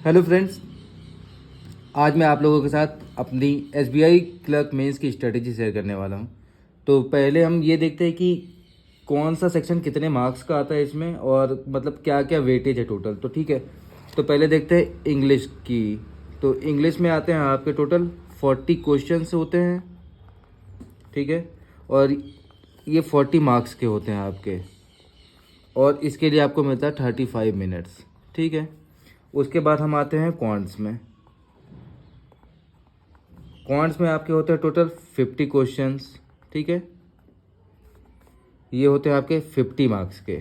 Hello friends, आज मैं आप लोगों के साथ अपनी एसबीआई क्लर्क मेंस की स्ट्रेटेजी शेयर करने वाला हूं। तो पहले हम ये देखते हैं कि कौन सा सेक्शन कितने मार्क्स का आता है इसमें और मतलब क्या क्या वेटेज है टोटल। तो ठीक है, तो पहले देखते हैं इंग्लिश की। तो इंग्लिश में आते हैं आपके टोटल 40 क्वेश्चंस होते हैं, ठीक है। और ये 40 मार्क्स के होते हैं आपके, और इसके लिए आपको मिलता है 35 मिनट्स, ठीक है। उसके बाद हम आते हैं क्वांट्स में। क्वांट्स में आपके होते हैं टोटल 50 क्वेश्चंस, ठीक है। ये होते हैं आपके 50 मार्क्स के।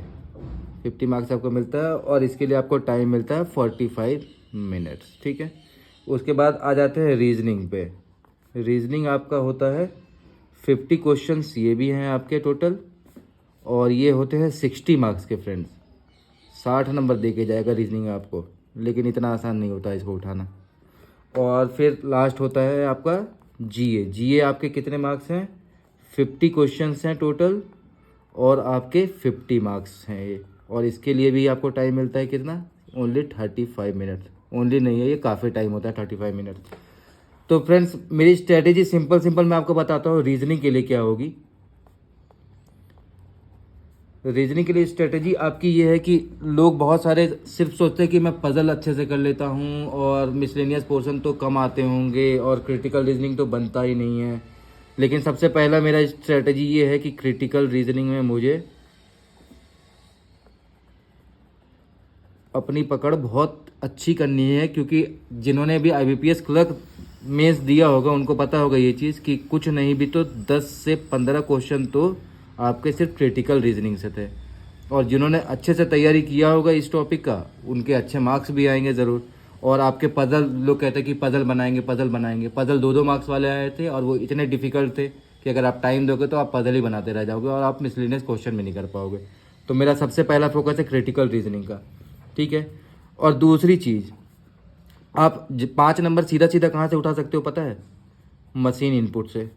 50 मार्क्स आपको मिलता है और इसके लिए आपको टाइम मिलता है 45 मिनट्स, ठीक है। उसके बाद आ जाते हैं रीजनिंग पे। रीजनिंग आपका होता है 50 क्वेश्चंस, ये भी हैं आपके टोटल, और ये होते हैं 60 मार्क्स के फ्रेंड्स। 60 नंबर दे के जाएगा रीजनिंग आपको, लेकिन इतना आसान नहीं होता इसको उठाना। और फिर लास्ट होता है आपका जीए। जीए आपके कितने मार्क्स हैं? 50 क्वेश्चंस हैं टोटल, और आपके 50 मार्क्स हैं ये। और इसके लिए भी आपको टाइम मिलता है कितना? Only 35 minute. ओनली नहीं है, ये काफ़ी टाइम होता है 35 मिनट। तो फ्रेंड्स, मेरी स्ट्रेटेजी सिंपल मैं आपको बताता हूँ रीजनिंग के लिए क्या होगी। रीजनिंग के लिए स्ट्रेटजी आपकी ये है कि लोग बहुत सारे सिर्फ सोचते हैं कि मैं पज़ल अच्छे से कर लेता हूँ और मिसलेनियस पोर्शन तो कम आते होंगे और क्रिटिकल रीजनिंग तो बनता ही नहीं है। लेकिन सबसे पहला मेरा स्ट्रेटजी ये है कि क्रिटिकल रीजनिंग में मुझे अपनी पकड़ बहुत अच्छी करनी है, क्योंकि जिन्होंने भी आईबीपीएस क्लर्क मेंस दिया होगा उनको पता होगा ये चीज़ कि कुछ नहीं भी तो 10 से 15 क्वेश्चन तो आपके सिर्फ क्रिटिकल रीजनिंग से थे। और जिन्होंने अच्छे से तैयारी किया होगा इस टॉपिक का, उनके अच्छे मार्क्स भी आएंगे ज़रूर। और आपके पज़ल, लोग कहते हैं कि पज़ल बनाएंगे पज़ल बनाएंगे, पज़ल 2-2 मार्क्स वाले आए थे और वो इतने डिफ़िकल्ट थे कि अगर आप टाइम दोगे तो आप पज़ल ही बनाते रह जाओगे और आप मिसलेनियस क्वेश्चन भी नहीं कर पाओगे। तो मेरा सबसे पहला फोकस है क्रिटिकल रीजनिंग का, ठीक है। और दूसरी चीज़, आप 5 नंबर सीधा सीधा कहाँ से उठा सकते हो पता है? मशीन इनपुट से।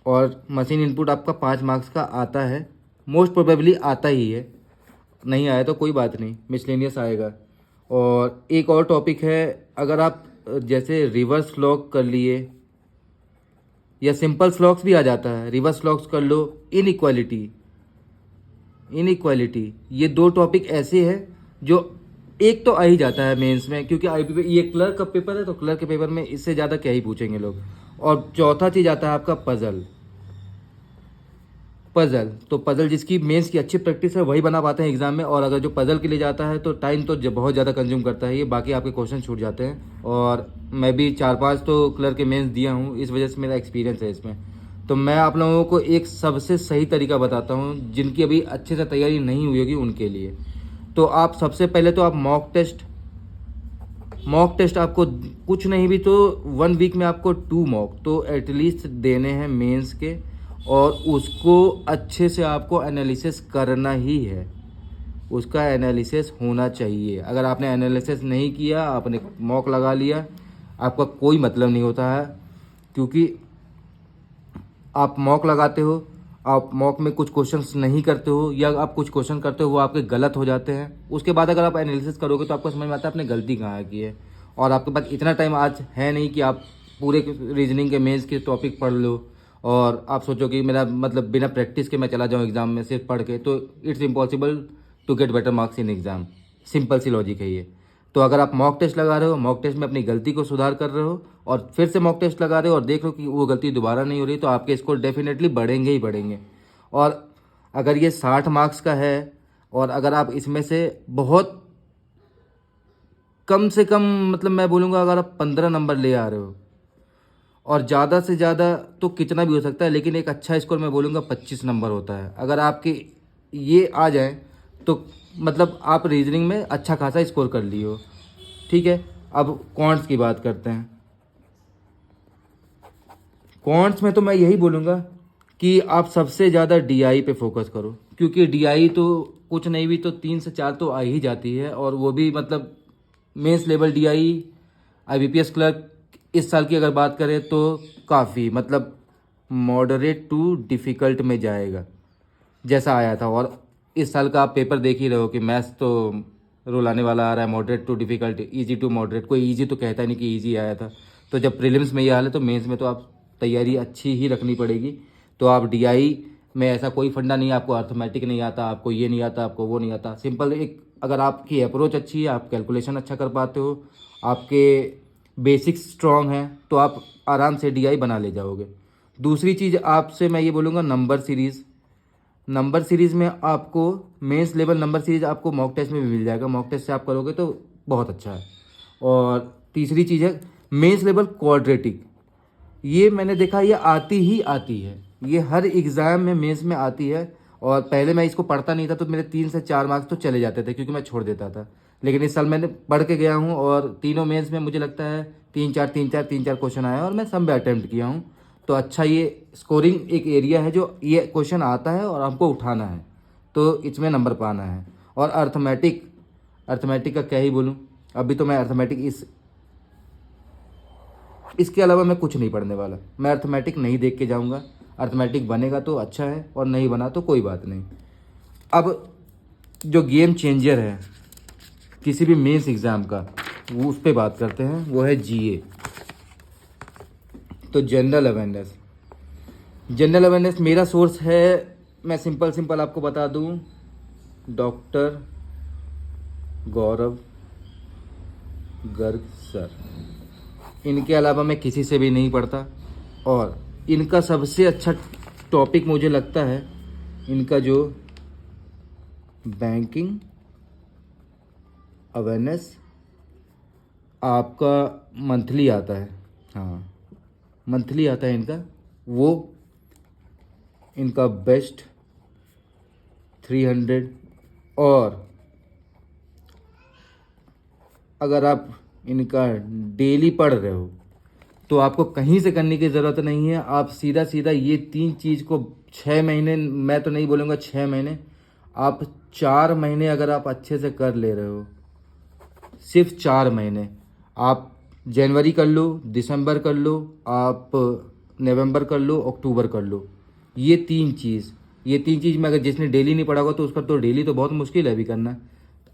और मशीन इनपुट आपका 5 मार्क्स का आता है, मोस्ट प्रोबेबली आता ही है। नहीं आया तो कोई बात नहीं, मिसलेनियस आएगा। और एक और टॉपिक है, अगर आप जैसे रिवर्स स्लॉग कर लिए या सिंपल स्लॉग्स भी आ जाता है, रिवर्स स्लॉग्स कर लो, इनइक्वालिटी। इनइक्वालिटी, ये 2 टॉपिक ऐसे हैं जो एक तो आ ही जाता है मेंस में, क्योंकि आईपी ये क्लर्क का पेपर है तो क्लर्क के पेपर में इससे ज़्यादा क्या ही पूछेंगे लोग। और चौथा चीज़ आता है आपका पज़ल। पज़ल तो पज़ल जिसकी मेंस की अच्छी प्रैक्टिस है वही बना पाते हैं एग्जाम में। और अगर जो पज़ल के लिए जाता है तो टाइम तो बहुत ज़्यादा कंज्यूम करता है ये, बाकी आपके क्वेश्चन छूट जाते हैं। और मैं भी 4-5 तो क्लर्क के मेंस दिया हूँ, इस वजह से मेरा एक्सपीरियंस है इसमें। तो मैं आप लोगों को एक सबसे सही तरीका बताता हूँ, जिनकी अभी अच्छे से तैयारी नहीं हुई होगी उनके लिए। तो आप सबसे पहले तो आप मॉक टेस्ट आपको कुछ नहीं भी तो 1 वीक में आपको 2 मॉक तो एटलीस्ट देने हैं मेंस के। और उसको अच्छे से आपको एनालिसिस करना ही है, उसका एनालिसिस होना चाहिए। अगर आपने एनालिसिस नहीं किया, आपने मॉक लगा लिया, आपका कोई मतलब नहीं होता है। क्योंकि आप मॉक लगाते हो, आप मॉक में कुछ क्वेश्चंस नहीं करते हो, या आप कुछ क्वेश्चन करते हो वो आपके गलत हो जाते हैं। उसके बाद अगर आप एनालिसिस करोगे तो आपको समझ में आता है आपने गलती कहाँ की है। और आपके पास इतना टाइम आज है नहीं कि आप पूरे रीजनिंग के मेंस के टॉपिक पढ़ लो और आप सोचो कि मेरा मतलब बिना प्रैक्टिस के मैं चला जाऊँ एग्जाम में सिर्फ पढ़ के, तो it's impossible to get better marks in exam. Simple सी लॉजिक है ये। तो अगर आप मॉक टेस्ट लगा रहे हो, मॉक टेस्ट में अपनी गलती को सुधार कर रहे हो और फिर से मॉक टेस्ट लगा रहे हो और देख लो कि वो गलती दोबारा नहीं हो रही, तो आपके स्कोर डेफिनेटली बढ़ेंगे ही बढ़ेंगे। और अगर ये 60 मार्क्स का है और अगर आप इसमें से बहुत कम से कम, मतलब मैं बोलूँगा अगर आप 15 नंबर ले आ रहे हो, और ज़्यादा से ज़्यादा तो कितना भी हो सकता है, लेकिन एक अच्छा स्कोर मैं बोलूँगा 25 नंबर होता है। अगर आपके ये आ जाए तो मतलब आप रीजनिंग में अच्छा खासा स्कोर कर लिए हो, ठीक है। अब क्वांट्स की बात करते हैं। क्वांट्स में तो मैं यही बोलूँगा कि आप सबसे ज़्यादा डीआई पे फोकस करो, क्योंकि डीआई तो कुछ नहीं भी तो 3 से 4 तो आ ही जाती है। और वो भी मतलब mains level DI IBPS clerk इस साल की अगर बात करें तो काफ़ी मतलब मॉडरेट टू डिफ़िकल्ट में जाएगा जैसा आया था। और इस साल का आप पेपर देख ही रहे हो कि मैथ्स तो रुलाने वाला आ रहा है, moderate to difficult, easy to moderate, कोई इजी तो कहता नहीं कि इजी आया था। तो जब प्रीलिम्स में ये हाल है तो मेंस में तो आप तैयारी अच्छी ही रखनी पड़ेगी। तो आप डीआई में ऐसा कोई फंडा नहीं है, आपको अर्थमेटिक नहीं आता, आपको ये नहीं आता, आपको वो नहीं आता। सिंपल एक, अगर आपकी अप्रोच अच्छी है, आप कैलकुलेशन अच्छा कर पाते हो, आपके बेसिक्स स्ट्रॉन्ग हैं, तो आप आराम से डीआई बना ले जाओगे। दूसरी चीज़ आपसे मैं ये बोलूँगा, नंबर सीरीज़। नंबर सीरीज़ में आपको मेंस लेवल नंबर सीरीज़ आपको मॉक टेस्ट में भी मिल जाएगा, मॉक टेस्ट से आप करोगे तो बहुत अच्छा है। और तीसरी चीज़ है मेंस लेवल क्वाड्रेटिक। ये मैंने देखा ये आती ही आती है, ये हर एग्ज़ाम में मेंस में आती है। और पहले मैं इसको पढ़ता नहीं था तो मेरे 3 से 4 मार्क्स तो चले जाते थे क्योंकि मैं छोड़ देता था। लेकिन इस साल मैंने पढ़ के गया हूँ और तीनों मेंस में मुझे लगता है 3-4 क्वेश्चन आए और मैं सब में अटैम्प्ट किया हूँ। तो अच्छा, ये स्कोरिंग एक एरिया है जो ये क्वेश्चन आता है और हमको उठाना है, तो इसमें नंबर पाना है। और अर्थमेटिक, अर्थमेटिक का क्या ही बोलूँ, अभी तो मैं अर्थमेटिक इसके अलावा मैं कुछ नहीं पढ़ने वाला। मैं अर्थमेटिक नहीं देख के जाऊंगा, अर्थमेटिक बनेगा तो अच्छा है और नहीं बना तो कोई बात नहीं। अब जो गेम चेंजर है किसी भी मेंस एग्ज़ाम का, वो उस पर बात करते हैं, वो है जीए। तो जनरल अवेयरनेस, जनरल अवेयरनेस मेरा सोर्स है, मैं सिंपल आपको बता दूं, डॉक्टर गौरव गर्ग सर। इनके अलावा मैं किसी से भी नहीं पढ़ता। और इनका सबसे अच्छा टॉपिक मुझे लगता है इनका जो बैंकिंग अवेयरनेस आपका मंथली आता है, हाँ मंथली आता है इनका, वो इनका बेस्ट 300। और अगर आप इनका डेली पढ़ रहे हो तो आपको कहीं से करने की ज़रूरत नहीं है। आप सीधा सीधा ये 3 चीज़ को 6 महीने, मैं तो नहीं बोलूँगा 6 महीने, आप 4 महीने अगर आप अच्छे से कर ले रहे हो, सिर्फ 4 महीने, आप जनवरी कर लो, दिसंबर कर लो, आप नवंबर कर लो, अक्टूबर कर लो, ये तीन चीज़ में अगर जिसने डेली नहीं पढ़ा होगा तो उसका तो डेली तो बहुत मुश्किल है अभी करना।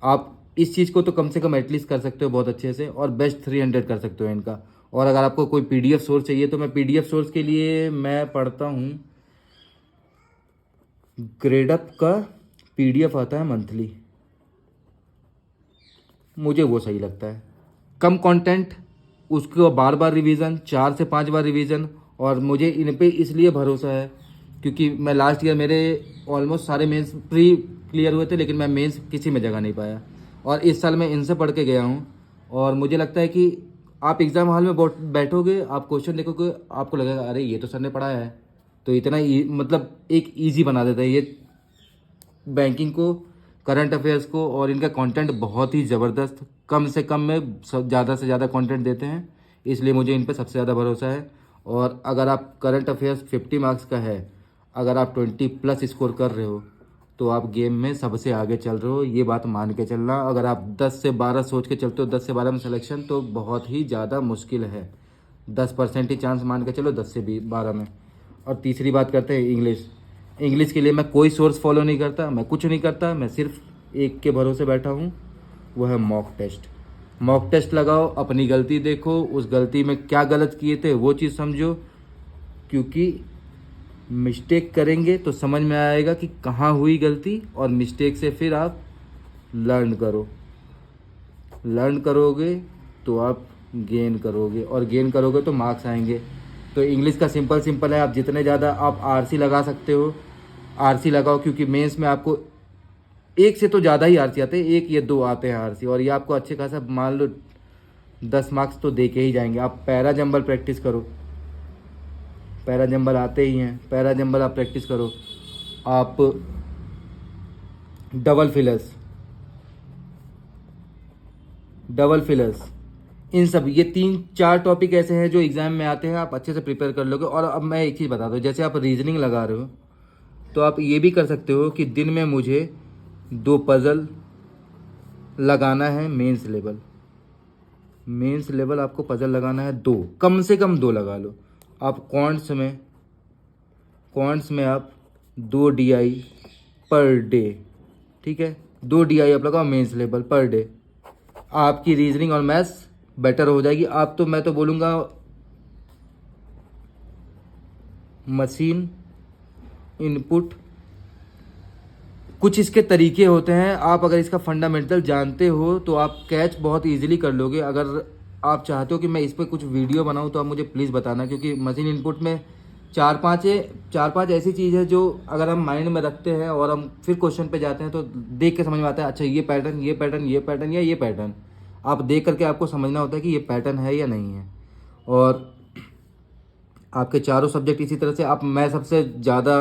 आप इस चीज़ को तो कम से कम एटलीस्ट कर सकते हो बहुत अच्छे से, और बेस्ट 300 कर सकते हो इनका। और अगर आपको कोई पीडीएफ सोर्स चाहिए तो मैं पीडीएफ सोर्स के लिए मैं पढ़ता हूँ, ग्रेडअप का पीडीएफ आता है मंथली, मुझे वो सही लगता है। कम कंटेंट, उसको बार बार रिवीजन, 4 से 5 बार रिवीजन। और मुझे इन पे इसलिए भरोसा है क्योंकि मैं लास्ट ईयर मेरे ऑलमोस्ट सारे मेंस प्री क्लियर हुए थे, लेकिन मैं मेंस किसी में जगह नहीं पाया। और इस साल मैं इनसे पढ़ के गया हूँ। और मुझे लगता है कि आप एग्ज़ाम हॉल में बैठोगे, आप क्वेश्चन देखोगे, आपको लगेगा अरे ये तो सर ने पढ़ाया है। तो इतना मतलब एक ईजी बना देता है ये बैंकिंग को, करंट अफेयर्स को। और इनका कंटेंट बहुत ही ज़बरदस्त, कम से कम में ज़्यादा से ज़्यादा कंटेंट देते हैं, इसलिए मुझे इन पर सबसे ज़्यादा भरोसा है। और अगर आप करंट अफेयर्स 50 मार्क्स का है, अगर आप 20+ स्कोर कर रहे हो तो आप गेम में सबसे आगे चल रहे हो, ये बात मान के चलना। अगर आप 10 से 12 सोच के चलते हो, 10 से 12 में सिलेक्शन, तो बहुत ही ज़्यादा मुश्किल है। 10% ही चांस मान के चलो 10 से 12 में। और तीसरी बात करते हैं इंग्लिश। इंग्लिश के लिए मैं कोई सोर्स फॉलो नहीं करता, मैं कुछ नहीं करता, मैं सिर्फ एक के भरोसे बैठा हूँ, वो है मॉक टेस्ट। मॉक टेस्ट लगाओ, अपनी गलती देखो, उस गलती में क्या गलत किए थे वो चीज़ समझो, क्योंकि मिस्टेक करेंगे तो समझ में आएगा कि कहाँ हुई गलती, और मिस्टेक से फिर आप लर्न करोगे तो आप गेन करोगे, और गेन करोगे तो मार्क्स आएंगे। तो इंग्लिश का सिंपल है, आप जितने ज़्यादा आप आरसी लगा सकते हो आरसी लगाओ, क्योंकि मेंस में आपको एक से तो ज़्यादा ही आरसी आते हैं, 1 या 2 आते हैं आरसी, और ये आपको अच्छे खासा मान लो 10 मार्क्स तो दे के ही जाएंगे। आप पैरा जंबल प्रैक्टिस करो, पैरा जंबल आते ही हैं, पैरा जंबल आप प्रैक्टिस करो। आप डबल फिलर्स, इन सब, ये 3-4 टॉपिक ऐसे हैं जो एग्ज़ाम में आते हैं, आप अच्छे से प्रिपेयर कर लोगे। और अब मैं एक चीज़ बता दूँ, जैसे आप रीजनिंग लगा रहे हो तो आप ये भी कर सकते हो कि दिन में मुझे 2 पज़ल लगाना है। मेंस लेवल आपको पज़ल लगाना है 2, कम से कम 2 लगा लो। आप क्वांट्स में आप 2 DI पर डे, ठीक है, 2 DI आप लगाओ मेंस लेवल पर डे, आपकी रीजनिंग और मैथ्स बेटर हो जाएगी। आप तो मैं तो बोलूँगा मशीन इनपुट, कुछ इसके तरीके होते हैं, आप अगर इसका फंडामेंटल जानते हो तो आप कैच बहुत इजीली कर लोगे। अगर आप चाहते हो कि मैं इस पर कुछ वीडियो बनाऊं तो आप मुझे प्लीज़ बताना, क्योंकि मशीन इनपुट में चार पांच ऐसी चीज़ है जो अगर हम माइंड में रखते हैं और हम फिर क्वेश्चन पे जाते हैं तो देख के समझ में आता है, अच्छा ये पैटर्न ये पैटर्न ये पैटर्न या ये पैटर्न, आप देख करके आपको समझना होता है कि ये पैटर्न है या नहीं है। और आपके चारों सब्जेक्ट इसी तरह से आप, मैं सबसे ज़्यादा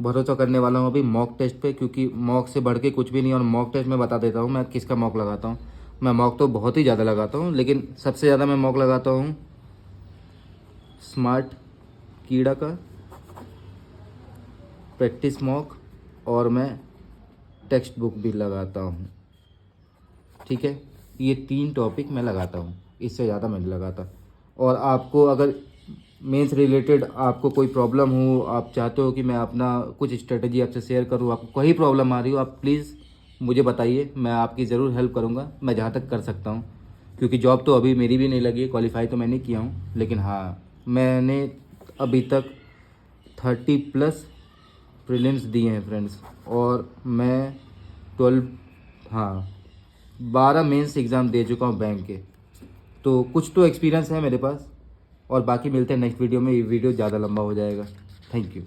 भरोसा करने वाला हूँ अभी मॉक टेस्ट पे, क्योंकि मॉक से बढ़ के कुछ भी नहीं। और मॉक टेस्ट में बता देता हूँ मैं किसका मॉक लगाता हूँ। मैं मॉक तो बहुत ही ज़्यादा लगाता हूँ, लेकिन सबसे ज़्यादा मैं मॉक लगाता हूँ स्मार्ट कीड़ा का, प्रैक्टिस मॉक, और मैं टेक्स्ट बुक भी लगाता हूँ। ठीक है, ये 3 टॉपिक मैं लगाता हूँ, इससे ज़्यादा मैं नहीं लगाता। और आपको अगर मेंस रिलेटेड आपको कोई प्रॉब्लम हो, आप चाहते हो कि मैं अपना कुछ स्ट्रेटजी आपसे शेयर करूँ, आपको कोई प्रॉब्लम आ रही हो, आप प्लीज़ मुझे बताइए, मैं आपकी ज़रूर हेल्प करूँगा, मैं जहाँ तक कर सकता हूँ। क्योंकि जॉब तो अभी मेरी भी नहीं लगी है, क्वालिफाई तो मैंने किया हूँ, लेकिन हाँ मैंने अभी तक 30+ प्रीलिम्स दिए हैं फ्रेंड्स, और मैं 12 हाँ 12 मेंस एग्ज़ाम दे चुका हूँ बैंक के। तो कुछ तो एक्सपीरियंस है मेरे पास। और बाकी मिलते हैं नेक्स्ट वीडियो में, ये वीडियो ज़्यादा लंबा हो जाएगा। Thank you.